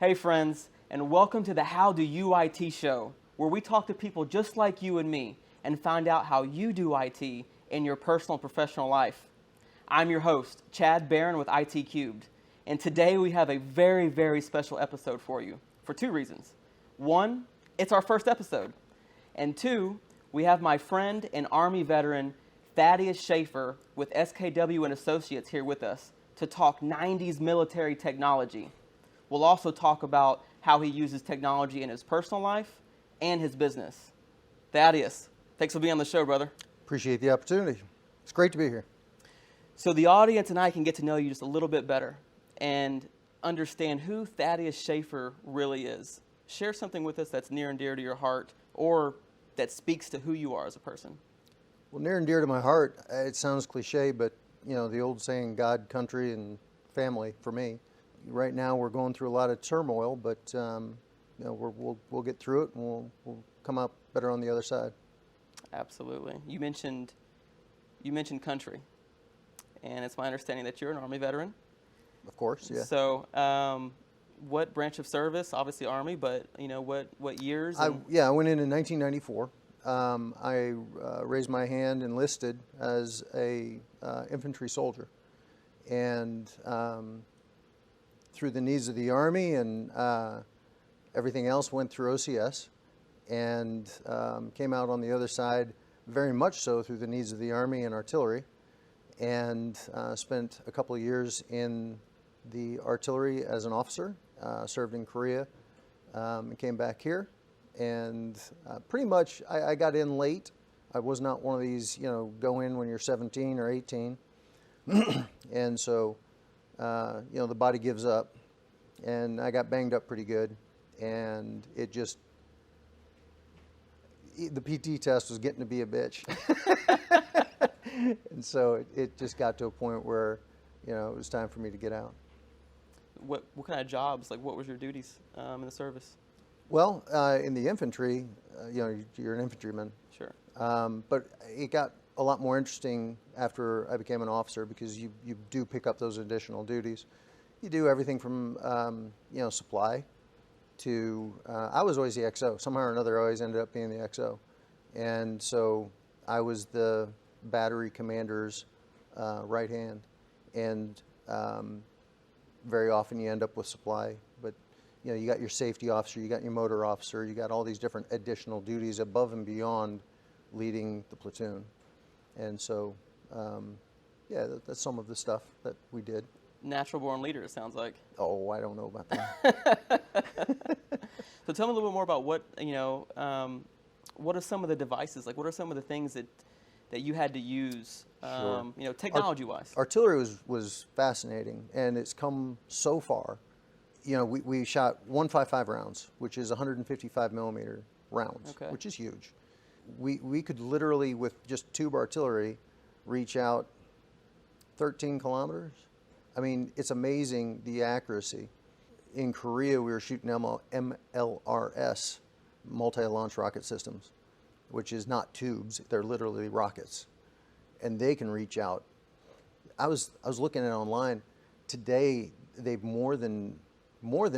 Hey friends, and welcome to the How Do You IT show, where we talk to people just like you and me and find out how you do IT in your personal and professional life. I'm your host, Chad Barron with ITCubed, and today we have a very, very special episode for you for two reasons. One, it's our first episode, and two, we have my friend and Army veteran Thaddeus Shaffer with SKW Associates here with us to talk 90s military technology. We'll also talk about how he uses technology in his personal life and his business. Thaddeus, thanks for being on the show, brother. Appreciate the opportunity. It's great to be here. So the audience and I can get to know you just a little bit better and understand who Thaddeus Shaffer really is. Share something with us that's near and dear to your heart or that speaks to who you are as a person. Well, near and dear to my heart, it sounds cliche, but you know, the old saying, God, country, and family for me. Right now we're going through a lot of turmoil, but you know, we'll get through it and we'll come out better on the other side. Absolutely. You mentioned country, and it's my understanding that you're an Army veteran. Of course, yeah. So, what branch of service? Obviously Army, but you know what years? I went in 1994. I raised my hand, enlisted as a infantry soldier, and through the needs of the Army and everything else went through OCS, and came out on the other side very much so through the needs of the Army and artillery, and spent a couple of years in the artillery as an officer, served in Korea, and came back here. And pretty much I got in late. I was not one of these, you know, go in when you're 17 or 18. And so, you know, the body gives up. And I got banged up pretty good. And it just, the PT test was getting to be a bitch. And so it just got to a point where, you know, it was time for me to get out. What kind of jobs, like what was your duties in the service? Well, in the infantry, you know, you're an infantryman. Sure. But it got a lot more interesting after I became an officer because you do pick up those additional duties. You do everything from, you know, supply to, I was always the XO. Somehow or another, I always ended up being the XO. And so I was the battery commander's right hand. And very often you end up with supply. But you know, you got your safety officer, you got your motor officer, you got all these different additional duties above and beyond leading the platoon. And so, yeah, that's some of the stuff that we did. Natural born leader, it sounds like. Oh, I don't know about that. So tell me a little bit more about what, you know, what are some of the devices, like what are some of the things that you had to use, Sure. You know, technology-wise? Artillery was fascinating, and it's come so far. You know, we shot 155 rounds, which is 155 millimeter rounds, okay, which is huge. We could literally, with just tube artillery, reach out 13 kilometers. I mean, it's amazing the accuracy. In Korea, we were shooting MLRS, multi-launch rocket systems, which is not tubes, they're literally rockets. And they can reach out. I was looking at it online. Today, they've more than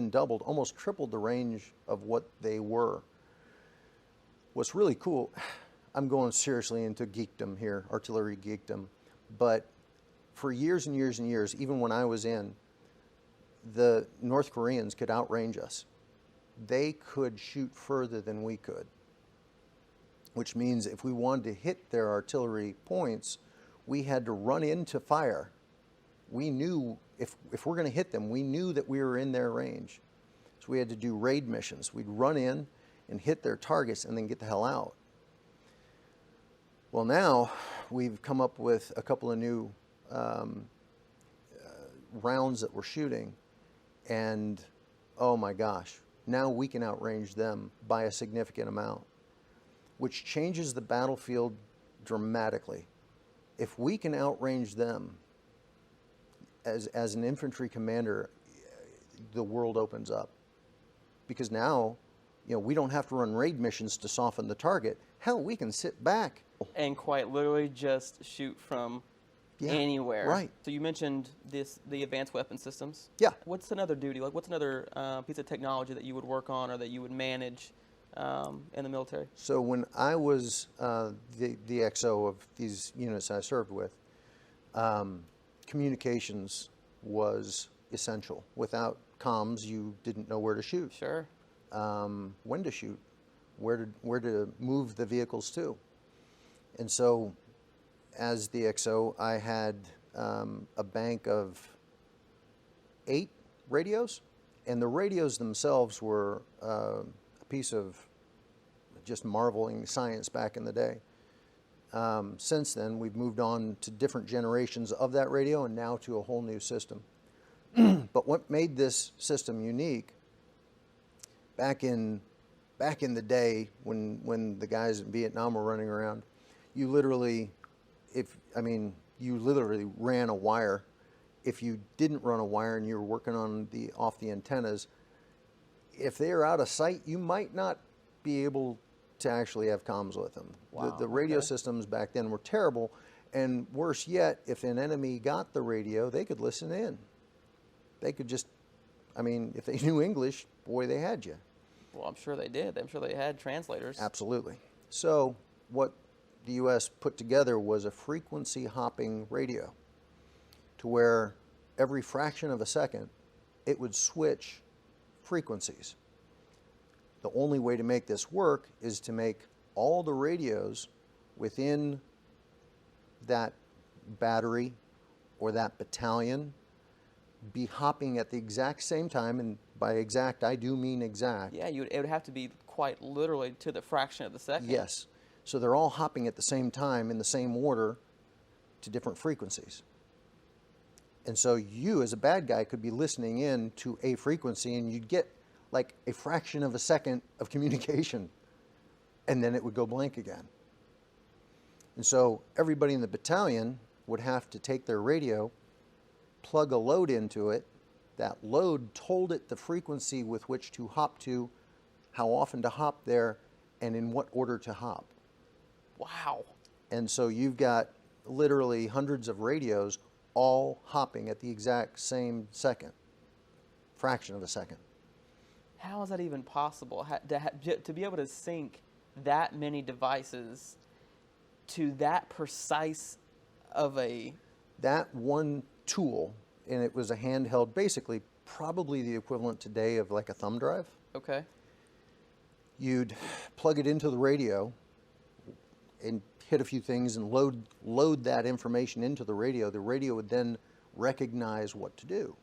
doubled, almost tripled the range of what they were. What's really cool, I'm going seriously into geekdom here, artillery geekdom, but for years and years and years, even when I was in, the North Koreans could outrange us. They could shoot further than we could, which means if we wanted to hit their artillery points, we had to run into fire. We knew if we're going to hit them, we knew that we were in their range. So we had to do raid missions. We'd run in and hit their targets and then get the hell out. Well, now we've come up with a couple of new rounds that we're shooting, and oh my gosh, now we can outrange them by a significant amount, which changes the battlefield dramatically. If we can outrange them, as an infantry commander, the world opens up. Because now, you know, we don't have to run raid missions to soften the target. Hell, we can sit back. And quite literally just shoot from anywhere. Right. So you mentioned the advanced weapon systems. Yeah. What's another duty? Like, what's another piece of technology that you would work on or that you would manage in the military? So when I was the XO of these units I served with, communications was essential. Without comms, you didn't know where to shoot. Sure. When to shoot, where to move the vehicles to. And so as the XO, I had a bank of 8 radios, and the radios themselves were a piece of just marveling science back in the day. Since then, we've moved on to different generations of that radio and now to a whole new system. But what made this system unique, back in the day when the guys in Vietnam were running around, you literally ran a wire. If you didn't run a wire and you were working on off the antennas, if they are out of sight, you might not be able to actually have comms with them. Wow, the radio systems back then were terrible, and worse yet, if an enemy got the radio, they could listen in. They could just, if they knew English, boy, they had you. Well, I'm sure they did. I'm sure they had translators. Absolutely. So what the U.S. put together was a frequency hopping radio, to where every fraction of a second it would switch frequencies. The only way to make this work is to make all the radios within that battery or that battalion be hopping at the exact same time, and by exact I do mean exact. Yeah, it would have to be quite literally to the fraction of the second. Yes. So they're all hopping at the same time in the same order to different frequencies. And so you, as a bad guy, could be listening in to a frequency and you'd get like a fraction of a second of communication, and then it would go blank again. And so everybody in the battalion would have to take their radio, plug a load into it. That load told it the frequency with which to hop to, how often to hop there, and in what order to hop. Wow. And so you've got literally hundreds of radios all hopping at the exact same second, fraction of a second. How is that even possible? To be able to sync that many devices to that precise of a... That one tool, and it was a handheld, basically probably the equivalent today of like a thumb drive. Okay. You'd plug it into the radio and hit a few things and load that information into the radio. The radio would then recognize what to do.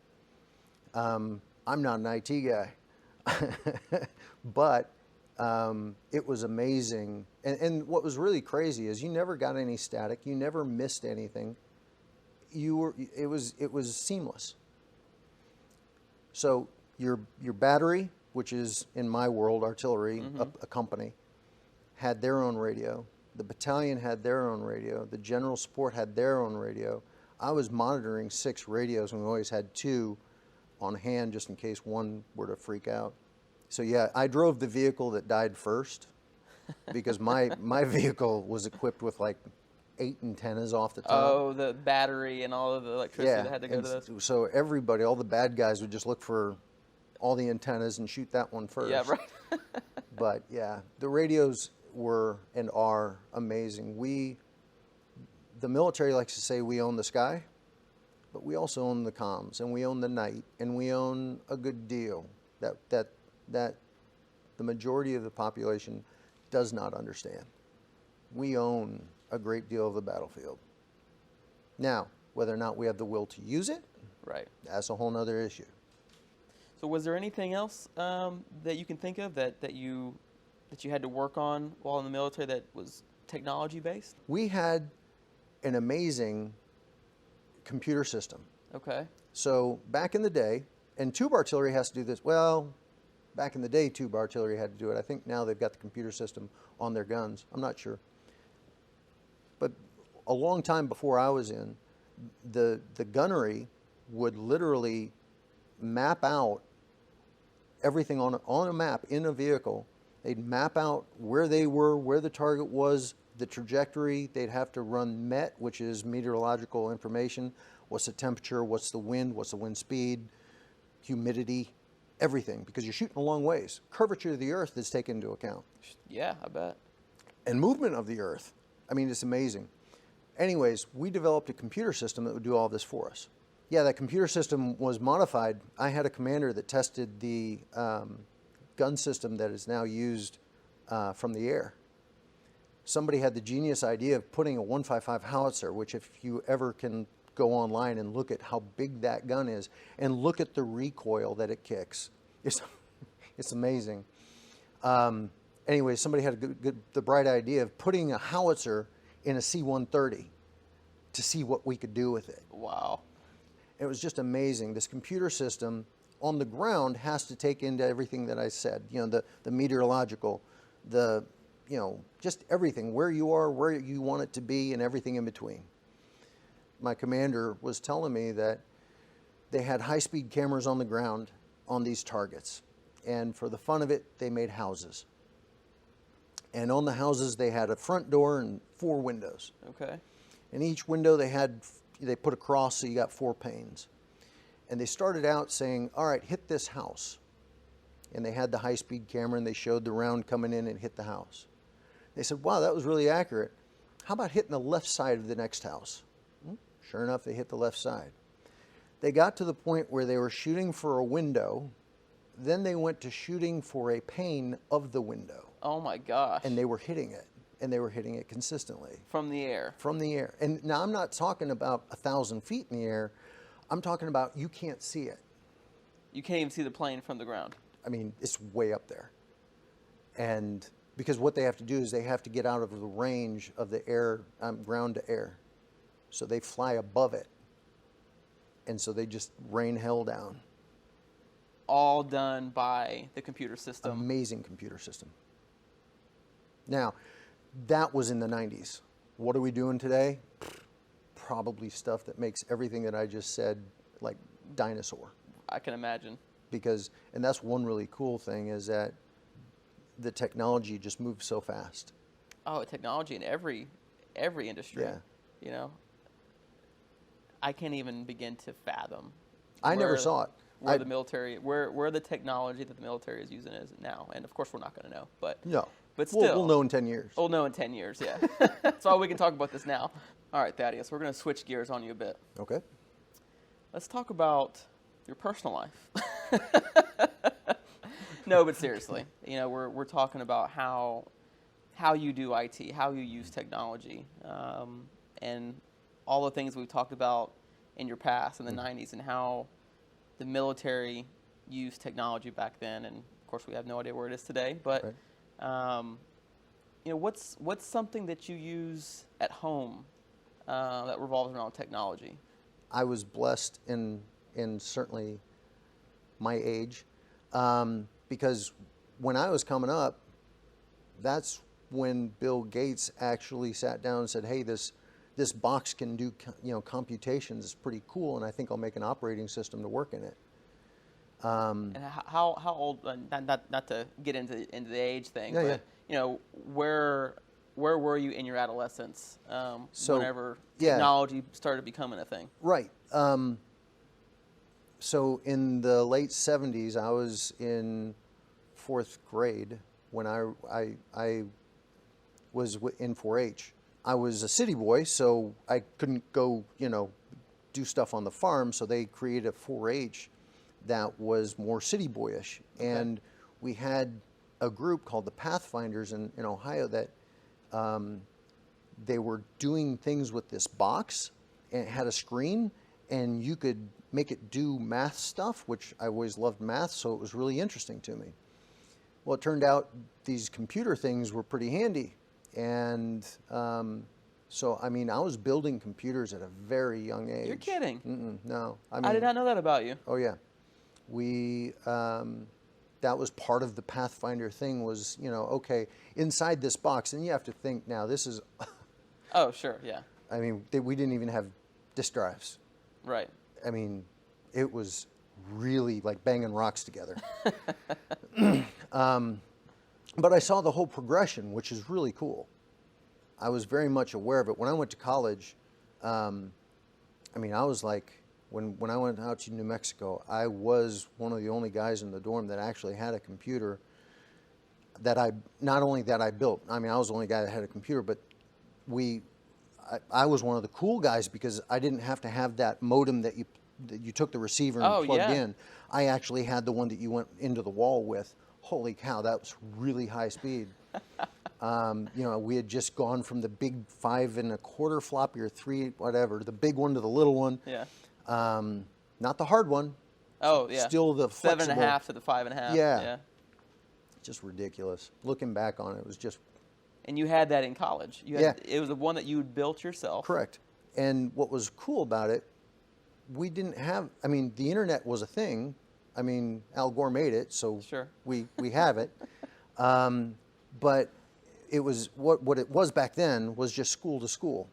I'm not an IT guy, but it was amazing. And what was really crazy is you never got any static. You never missed anything. It was seamless. So your battery, which is in my world artillery, a company, had their own radio. The battalion had their own radio. The general support had their own radio. I was monitoring 6 radios, and we always had 2 on hand just in case one were to freak out. So yeah, I drove the vehicle that died first because my vehicle was equipped with like 8 antennas off the top. Oh, the battery and all of the electricity that had to go to this. So everybody, all the bad guys would just look for all the antennas and shoot that one first. Yeah, right. But yeah, the radios were and are amazing. The military likes to say we own the sky, but we also own the comms, and we own the night, and we own a good deal that the majority of the population does not understand. We own a great deal of the battlefield. Now, whether or not we have the will to use it, right, that's a whole nother issue. So was there anything else that you can think of that you had to work on while in the military that was technology based? We had an amazing computer system. Okay. So back in the day, and tube artillery has to do this. Well, back in the day, tube artillery had to do it. I think now they've got the computer system on their guns. I'm not sure. But a long time before I was in, the gunnery would literally map out everything on a map in a vehicle. They'd map out where they were, where the target was, the trajectory. They'd have to run MET, which is meteorological information. What's the temperature? What's the wind? What's the wind speed? Humidity? Everything, because you're shooting a long ways. Curvature of the earth is taken into account. Yeah, I bet. And movement of the earth. I mean, it's amazing. Anyways, we developed a computer system that would do all this for us. Yeah, that computer system was modified. I had a commander that tested the gun system that is now used from the air. Somebody had the genius idea of putting a 155 howitzer, which if you ever can go online and look at how big that gun is and look at the recoil that it kicks, it's amazing. Anyway, somebody had the bright idea of putting a howitzer in a C-130 to see what we could do with it. Wow. It was just amazing. This computer system on the ground has to take into everything that I said, the meteorological, just everything, where you are, where you want it to be, and everything in between. My commander was telling me that they had high-speed cameras on the ground on these targets. And for the fun of it, they made houses. And on the houses, they had a front door and 4 windows. Okay. And each window they put a cross, so you got 4 panes. And they started out saying, all right, hit this house. And they had the high-speed camera, and they showed the round coming in and hit the house. They said, wow, that was really accurate. How about hitting the left side of the next house? Sure enough, they hit the left side. They got to the point where they were shooting for a window. Then they went to shooting for a pane of the window. Oh, my gosh. And they were hitting it. And they were hitting it consistently. From the air. From the air. And now I'm not talking about 1,000 feet in the air. I'm talking about you can't see it. You can't even see the plane from the ground. I mean, it's way up there. And because what they have to do is they have to get out of the range of the air, ground to air. So they fly above it. And so they just rain hell down. All done by the computer system. Amazing computer system. Now, that was in the 90s. What are we doing today? Probably stuff that makes everything that I just said like dinosaur. I can imagine. And that's one really cool thing is that the technology just moves so fast. Oh, technology in every industry. Yeah. I can't even begin to fathom. I never saw it. Where the military, where the technology that the military is using is now, and of course we're not going to know, but no, but still, we'll know in 10 years. We'll know in 10 years, yeah. So we can talk about this now. All right, Thaddeus, we're going to switch gears on you a bit. Okay. Let's talk about your personal life. No, but seriously, we're talking about how you do IT, how you use technology, and all the things we've talked about in your past in the 90s and how the military used technology back then, and of course we have no idea where it is today. But what's something that you use at home that revolves around technology? I was blessed in certainly my age, because when I was coming up, that's when Bill Gates actually sat down and said, "Hey, this box can do computations. It's pretty cool, and I think I'll make an operating system to work in it." And how old? Not to get into the age thing, but where were you in your adolescence? Whenever technology started becoming a thing. Right. So in the late 70s, I was in 4th grade when I was in 4-H. I was a city boy, so I couldn't go, do stuff on the farm. So they created a 4-H that was more city boyish. Okay. And we had a group called the Pathfinders in Ohio that they were doing things with this box, and it had a screen, and you could make it do math stuff, which I always loved math, so it was really interesting to me. Well, it turned out these computer things were pretty handy. And so, I mean, I was building computers at a very young age. You're kidding. No. I did not know that about you. Oh, yeah. We, that was part of the Pathfinder thing was, okay, inside this box, and you have to think now, this is... Oh, sure, yeah. I mean, we didn't even have disk drives. Right. I mean, it was really like banging rocks together. But I saw the whole progression, which is really cool. I was very much aware of it. When I went to college, I mean, I was like, when I went out to New Mexico, I was one of the only guys in the dorm that actually had a computer not only that I built. I mean, I was the only guy that had a computer, but I was one of the cool guys because I didn't have to have that modem that you took the receiver and plugged in. I actually had the one that you went into the wall with. Holy cow, that was really high speed. We had just gone from the big 5 1/4 floppy or 3, whatever, the big one to the little one. Yeah. Not the hard one. Oh, yeah. Still the flexible. 7.5 to the 5.5. Yeah. Just ridiculous. Looking back on it, it was just. And you had that in college. It was the one that you had built yourself. Correct. And what was cool about it, we didn't have, I mean, the internet was a thing. I mean, Al Gore made it, so sure. we have it. But it was, what it was back then was just school to school.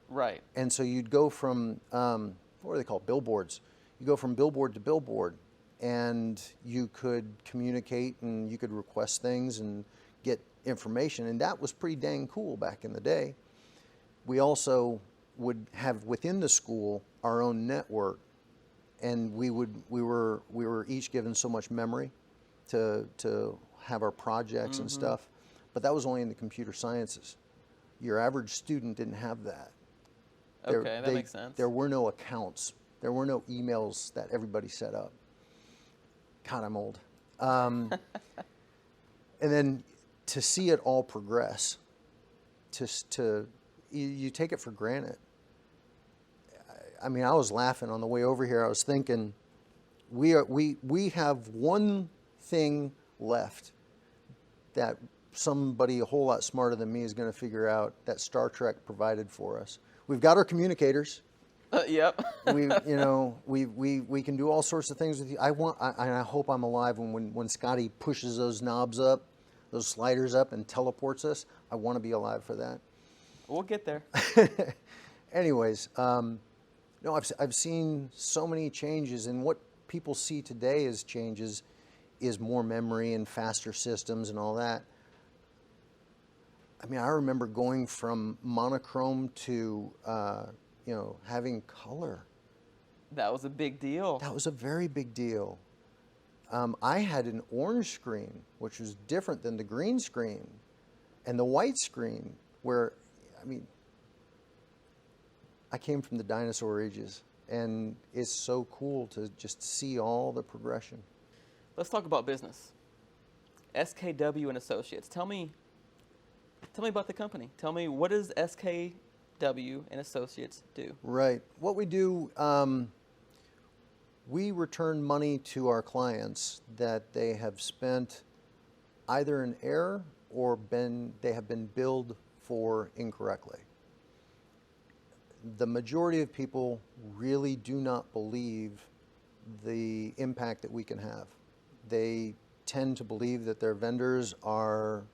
Right. And so you'd go from, what are they called, billboards. You go from billboard to billboard, and you could communicate and you could request things and get information, and that was pretty dang cool back in the day. We also would have within the school our own network, and we were each given so much memory to have our projects and stuff, but that was only in the computer sciences. Your average student didn't have that. Okay, that makes sense. There were no accounts. There were no emails that everybody set up. God, I'm old. And then to see it all progress, you take it for granted. I mean, I was laughing on the way over here. I was thinking, we have one thing left that somebody a whole lot smarter than me is going to figure out that Star Trek provided for us. We've got our communicators. Yep. we can do all sorts of things with you. I hope I'm alive when Scotty pushes those knobs up, those sliders up, and teleports us. I want to be alive for that. We'll get there. Anyways, no, I've seen so many changes, and what people see today as changes is more memory and faster systems and all that. I mean, I remember going from monochrome to having color. That was a big deal. That was a very big deal. I had an orange screen, which was different than the green screen, and the white screen, where, I mean, I came from the dinosaur ages, and it's so cool to just see all the progression. Let's talk about business. SKW and Associates. Tell me about the company. Tell me, what does SKW and Associates do? Right. What we do, we return money to our clients that they have spent either in error or they have been billed for incorrectly. The majority of people really do not believe the impact that we can have. They tend to believe that their vendors are,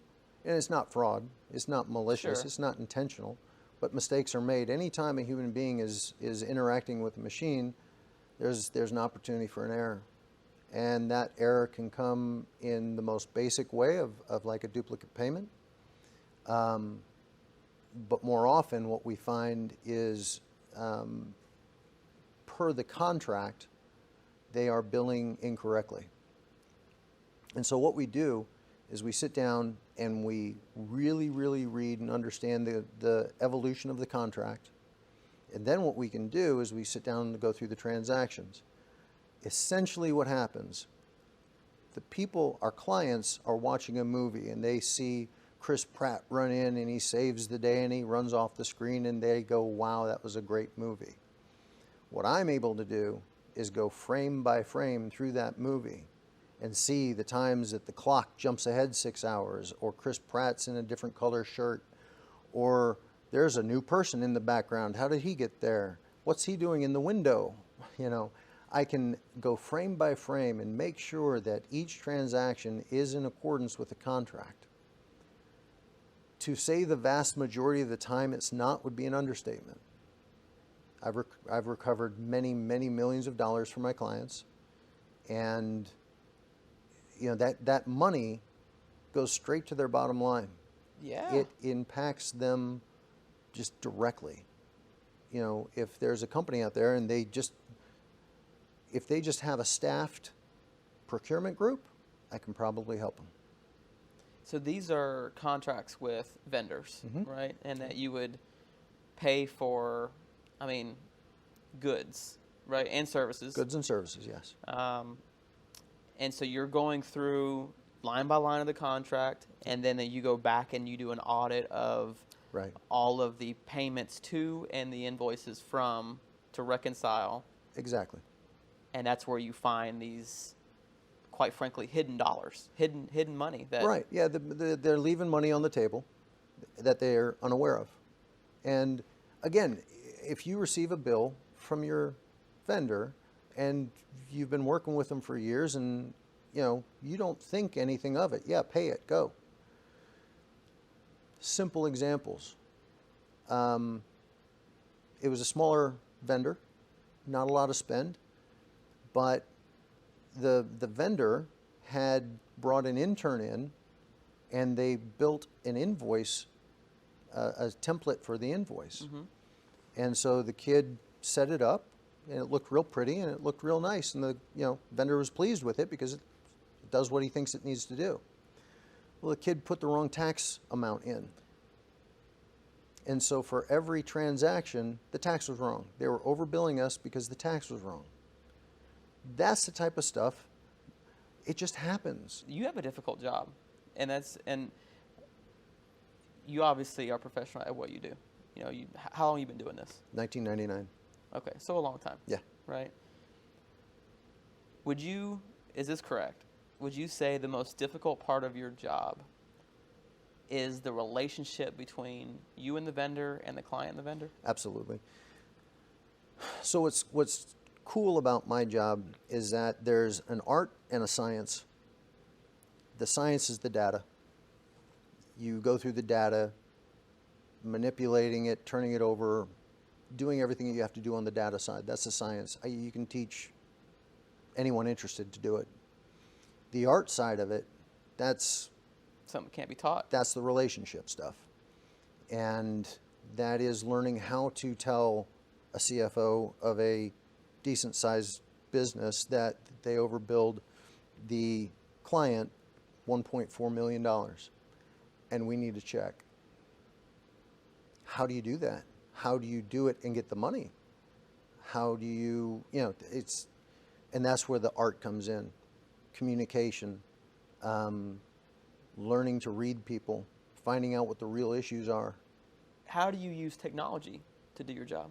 and it's not fraud, it's not malicious, Sure. It's not intentional, but mistakes are made. Anytime a human being is interacting with a machine, there's an opportunity for an error. And that error can come in the most basic way of like a duplicate payment. But more often what we find is, per the contract, they are billing incorrectly. And so what we do is we sit down and we really, really read and understand the evolution of the contract. And then what we can do is we sit down and go through the transactions. Essentially what happens, the people, our clients, are watching a movie and they see Chris Pratt run in and he saves the day and he runs off the screen and they go, wow, that was a great movie. What I'm able to do is go frame by frame through that movie and see the times that the clock jumps ahead 6 hours, or Chris Pratt's in a different color shirt, or there's a new person in the background. How did he get there? What's he doing in the window? I can go frame by frame and make sure that each transaction is in accordance with the contract. To say the vast majority of the time it's not would be an understatement. I've recovered many, many millions of dollars for my clients, and that money goes straight to their bottom line. Yeah. It impacts them just directly. If there's a company out there and if they just have a staffed procurement group, I can probably help them. So these are contracts with vendors, right? And that you would pay for, goods, right? And services. Goods and services, yes. And so you're going through line by line of the contract, and then you go back and you do an audit of all of the payments to and the invoices from to reconcile. Exactly. And that's where you find these, quite frankly, hidden dollars, hidden money. Right, yeah, they're leaving money on the table that they're unaware of. And again, if you receive a bill from your vendor and you've been working with them for years and you don't think anything of it, yeah, pay it, go. Simple examples. It was a smaller vendor, not a lot of spend, but the vendor had brought an intern in and they built an invoice, a template for the invoice. And so the kid set it up and it looked real pretty and it looked real nice, and the vendor was pleased with it because it does what he thinks it needs to do. Well, the kid put the wrong tax amount in. And so for every transaction, the tax was wrong. They were overbilling us because the tax was wrong. That's the type of stuff. It just happens. You have a difficult job, and you obviously are professional at what you do. How long have you been doing this? 1999. Okay, so a long time. Yeah. Right. Is this correct? Would you say the most difficult part of your job is the relationship between you and the vendor and the client and the vendor? Absolutely. So what's cool about my job is that there's an art and a science. The science is the data. You go through the data, manipulating it, turning it over, doing everything that you have to do on the data side. That's the science. You can teach anyone interested to do it. The art side of it, that's something that can't be taught. That's the relationship stuff. And that is learning how to tell a CFO of a decent sized business that they overbilled the client $1.4 million and we need a check. How do you do that? How do you do it and get the money? How do you, and that's where the art comes in. Communication, learning to read people, finding out what the real issues are. How do you use technology to do your job?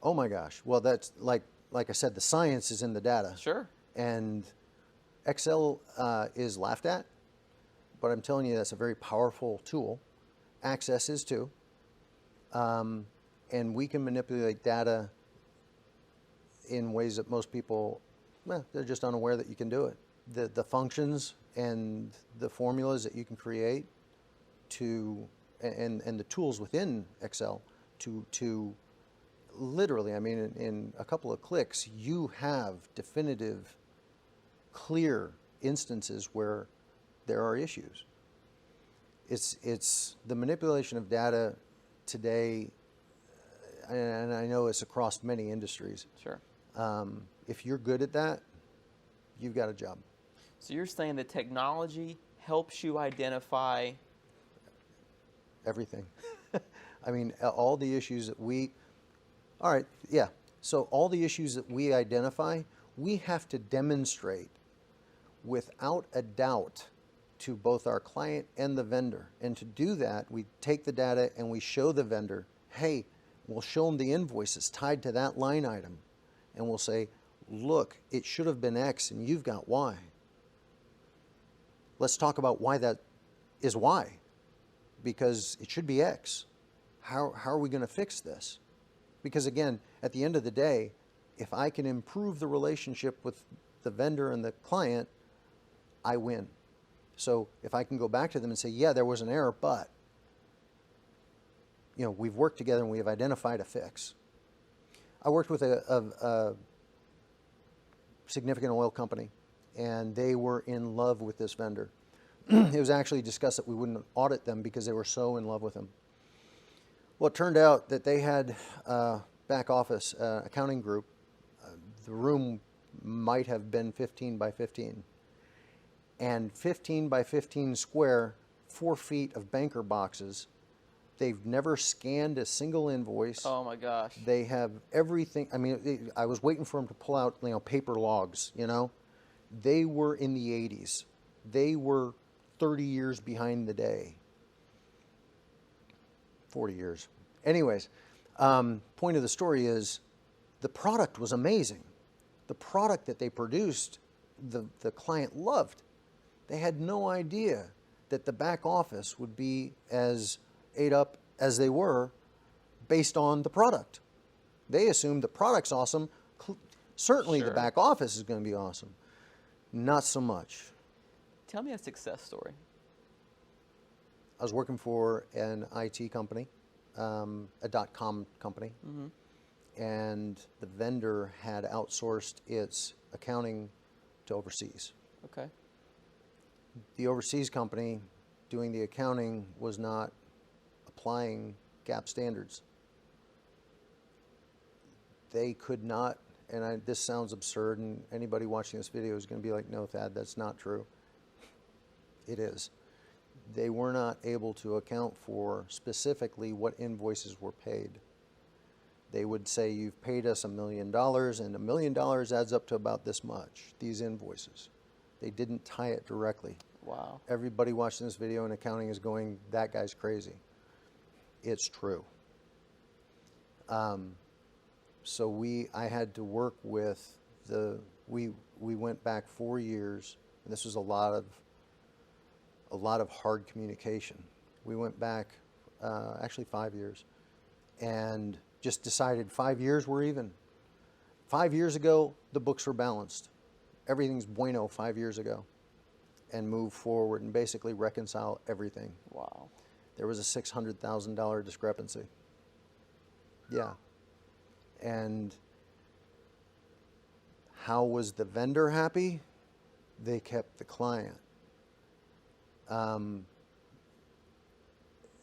Oh my gosh. Well, that's like I said, the science is in the data. Sure. And Excel is laughed at, but I'm telling you that's a very powerful tool. Access is too. And we can manipulate data in ways that most people, they're just unaware that you can do it. The functions and the formulas that you can create and the tools within Excel to literally, in a couple of clicks, you have definitive, clear instances where there are issues. It's the manipulation of data today, and I know it's across many industries. Sure. If you're good at that, you've got a job. So you're saying that technology helps you identify everything. All the issues that so all the issues that we identify, we have to demonstrate without a doubt to both our client and the vendor. And to do that, we take the data and we show the vendor, hey, we'll show them the invoices tied to that line item. And we'll say, look, it should have been X and you've got Y. Let's talk about why that is Y. Because it should be X. How are we going to fix this? Because again, at the end of the day, if I can improve the relationship with the vendor and the client, I win. So if I can go back to them and say, yeah, there was an error, but we've worked together and we have identified a fix. I worked with a significant oil company, and they were in love with this vendor. It was actually discussed that we wouldn't audit them because they were so in love with him. Well, it turned out that they had back office accounting group. The room might have been 15 by 15. And 15 by 15 square, 4 feet of banker boxes. They've never scanned a single invoice. Oh my gosh. They have everything. I mean, I was waiting for them to pull out, paper logs, They were in the 80s. They were 30 years behind the day. 40 years. Anyways, point of the story is the product was amazing. The product that they produced, the client loved. They had no idea that the back office would be as ate up as they were based on the product. They assumed the product's awesome. Certainly Sure. the back office is going to be awesome. Not so much. Tell me a success story. I was working for an IT company, a .com company, and the vendor had outsourced its accounting to overseas. Okay. The overseas company doing the accounting was not applying GAAP standards. They could not, and this sounds absurd, and anybody watching this video is going to be like, no, Thad, that's not true. It is. They were not able to account for specifically what invoices were paid. They would say, you've paid us $1 million, and $1 million adds up to about this much, these invoices. They didn't tie it directly. Wow. Everybody watching this video in accounting is going, that guy's crazy. It's true. So I had to work with we went back 4 years, and this was a lot of hard communication. We went back, actually 5 years, and just decided 5 years we're even. 5 years ago, the books were balanced. Everything's bueno 5 years ago, and move forward and basically reconcile everything. Wow. There was a $600,000 discrepancy. Yeah. And how was the vendor happy? They kept the client.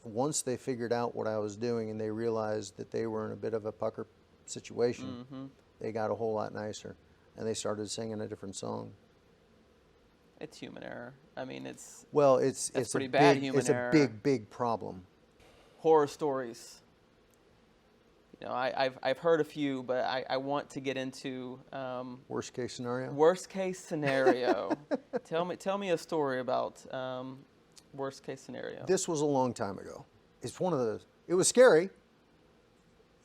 Once they figured out what I was doing and they realized that they were in a bit of a pucker situation, they got a whole lot nicer, and they started singing a different song. It's human error. I mean, it's pretty bad big, human it's error. a big problem. Horror stories. I've heard a few, but I want to get into Worst case scenario. worst case scenario. Tell me a story about worst case scenario. This was a long time ago. It was scary,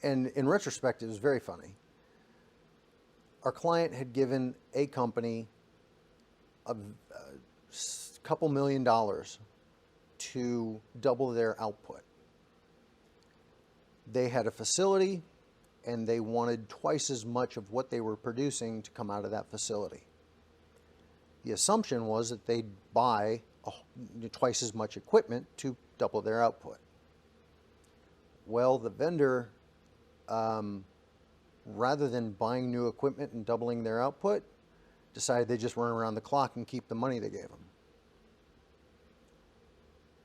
and in retrospect, it was very funny. Our client had given a company a couple $1 million to double their output. They had a facility, and they wanted twice as much of what they were producing to come out of that facility. The assumption was that they'd buy twice as much equipment to double their output. Well, the vendor, rather than buying new equipment and doubling their output, decided they just run around the clock and keep the money they gave them.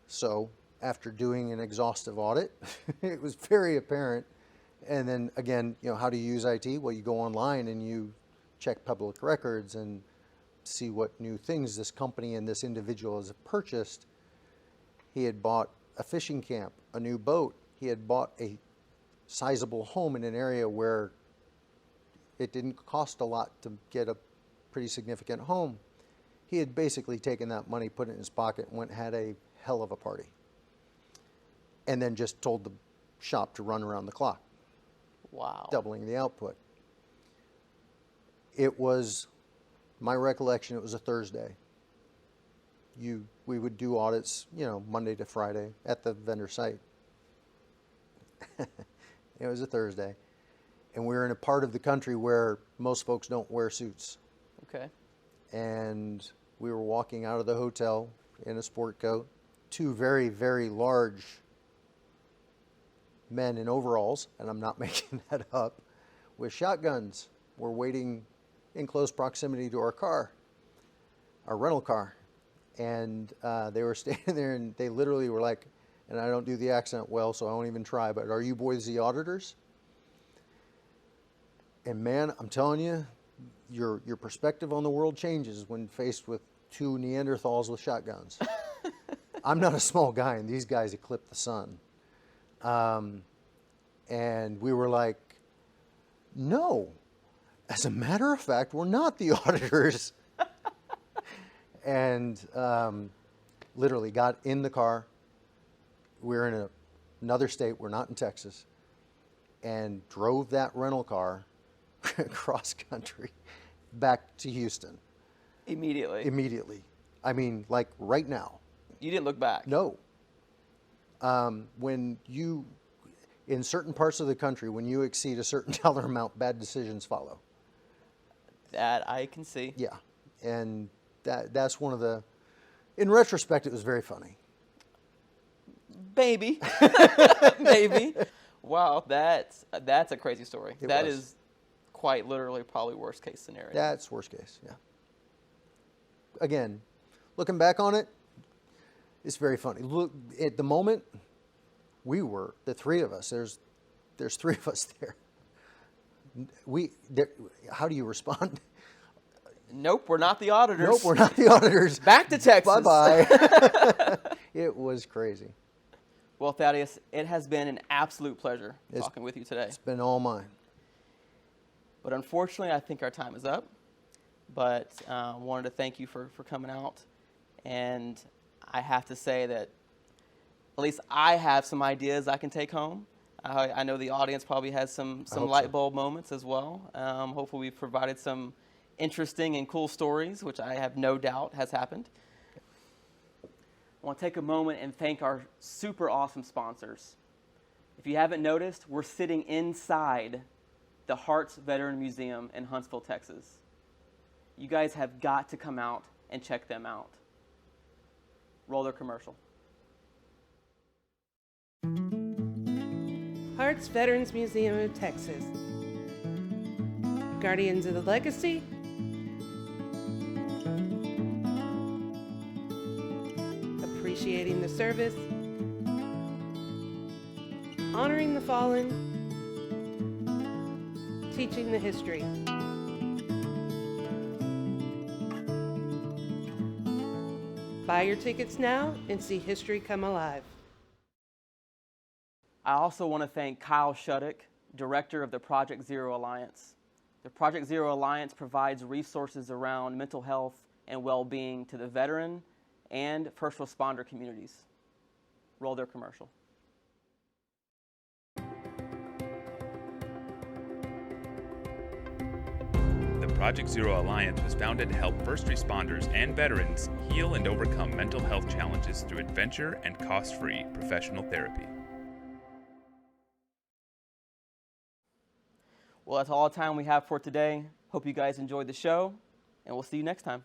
So, after doing an exhaustive audit, it was very apparent. And then again, how do you use IT? Well, you go online and you check public records and see what new things this company and this individual has purchased. He had bought a fishing camp, a new boat. He had bought a sizable home in an area where it didn't cost a lot to get a pretty significant home. He had basically taken that money, put it in his pocket, and went and had a hell of a party. And then just told the shop to run around the clock. Wow. Doubling the output. It was, my recollection, it was a Thursday. We would do audits, Monday to Friday at the vendor site. It was a Thursday. And we were in a part of the country where most folks don't wear suits. Okay. And we were walking out of the hotel in a sport coat. Two very, very large men in overalls, and I'm not making that up, with shotguns were waiting in close proximity to our car, our rental car. And they were standing there, and they literally were like, and I don't do the accent well, so I won't even try, but are you boys the auditors? And man, I'm telling you, your perspective on the world changes when faced with two Neanderthals with shotguns. I'm not a small guy, and these guys eclipse the sun. And we were like, no, as a matter of fact, we're not the auditors. And literally got in the car. We're in another state, we're not in Texas, and drove that rental car cross country back to Houston. Immediately. I mean, like right now. You didn't look back? No. When you, in certain parts of the country, when you exceed a certain dollar amount, bad decisions follow. That I can see. Yeah. And that's one of the, in retrospect, it was very funny. Maybe. Maybe. Wow, that's a crazy story. That is quite literally probably worst case scenario. That's worst case, yeah. Again, looking back on it, it's very funny. Look, at the moment, we were, the three of us, there's three of us there. How do you respond? Nope, we're not the auditors. Nope, we're not the auditors. Back to Texas. Bye-bye. It was crazy. Well, Thaddeus, it has been an absolute pleasure talking with you today. It's been all mine. But unfortunately, I think our time is up. But I wanted to thank you for coming out. And I have to say that at least I have some ideas I can take home. I know the audience probably has some light bulb moments as well. Hopefully we've provided some interesting and cool stories, which I have no doubt has happened. I want to take a moment and thank our super awesome sponsors. If you haven't noticed, we're sitting inside the Harts Veteran Museum in Huntsville, Texas. You guys have got to come out and check them out. Roll their commercial. Harts Veterans Museum of Texas. Guardians of the Legacy. Appreciating the service. Honoring the fallen. Teaching the history. Buy your tickets now and see history come alive. I also want to thank Kyle Shutic, Director of the Project Zero Alliance. The Project Zero Alliance provides resources around mental health and well-being to the veteran and first responder communities. Roll their commercial. The Project Zero Alliance was founded to help first responders and veterans heal and overcome mental health challenges through adventure and cost-free professional therapy. Well, that's all the time we have for today. Hope you guys enjoyed the show, and we'll see you next time.